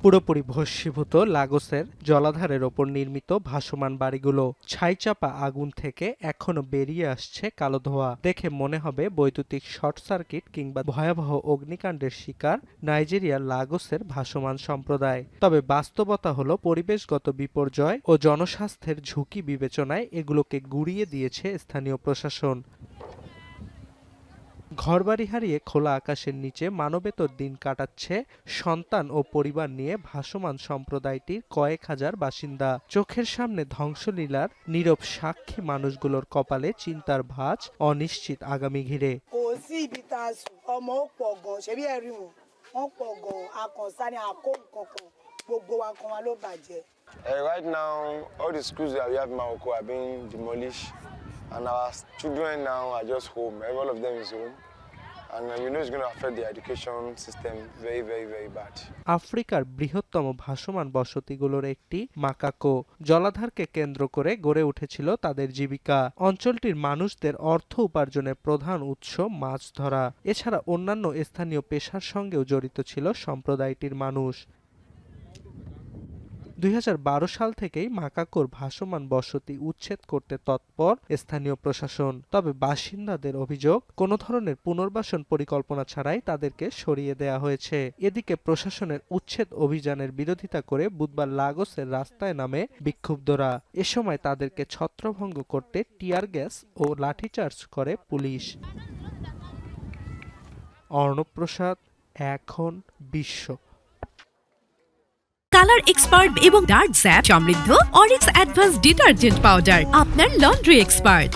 পুরোপুরি ভস্মীভূত লাগোসের জলাধারের ওপর নির্মিত ভাসমান বাড়িগুলো। ছাইচাপা আগুন থেকে এখনো বেরিয়ে আসছে কালো ধোঁয়া। দেখে মনে হবে বৈদ্যুতিক শর্ট সার্কিট কিংবা ভয়াবহ অগ্নিকাণ্ডের শিকার নাইজেরিয়ার লাগোসের ভাসমান সম্প্রদায়। তবে বাস্তবতা হলো পরিবেশগত বিপর্যয় ও জনস্বাস্থ্যের ঝুঁকি বিবেচনায় এগুলোকে গুড়িয়ে দিয়েছে স্থানীয় প্রশাসন। ঘরবাড়ি হারিয়ে খোলা আকাশের নিচে মানবেতর দিন কাটাচ্ছে সন্তান ও পরিবার নিয়ে ভাসমান সম্প্রদায়টির কয়েক হাজার বাসিন্দা। চোখের সামনে ধ্বংসলীলার নীরব সাক্ষী মানুষগুলোর কপালে চিন্তার ভাঁজ, অনিশ্চিত আগামী ঘিরে। Right now, all the schools that we have in Morocco are being demolished, and our children now are just home. All of them is home. And we know it's going to affect the education system very, very, very bad. আফ্রিকার বৃহত্তম ভাসমান বসতিগুলোর একটি মাকাকো জলাধারকে কেন্দ্র করে গড়ে উঠেছিল তাদের জীবিকা। অঞ্চলটির মানুষদের অর্থ উপার্জনের প্রধান উৎস মাছ ধরা। এছাড়া অন্যান্য স্থানীয় পেশার সঙ্গেও জড়িত ছিল সম্প্রদায়টির মানুষ। 2012 সাল থেকেই মাকাকোর ভাসমান বসতি উচ্ছেদ করতে তৎপর স্থানীয় প্রশাসন। তবে বাসিন্দাদের অভিযোগ, কোনো ধরনের পুনর্বাসন পরিকল্পনা ছাড়াই তাদেরকে সরিয়ে দেয়া হয়েছে। এদিকে প্রশাসনের উচ্ছেদ অভিযানের বিরোধিতা করে বুধবার লাগোসের রাস্তায় নামে বিক্ষুব্ধরা। এ সময় তাদেরকে ছত্রভঙ্গ করতে টিয়ার গ্যাস ও লাঠিচার্জ করে পুলিশ। অর্ণব প্রসাদ, এখন বিশ্ব। কালার এক্সপার্ট এবং ডার্ক স্যাপ সমৃদ্ধ অরিক্স অ্যাডভান্স ডিটারজেন্ট পাউডার, আপনার লন্ড্রি এক্সপার্ট।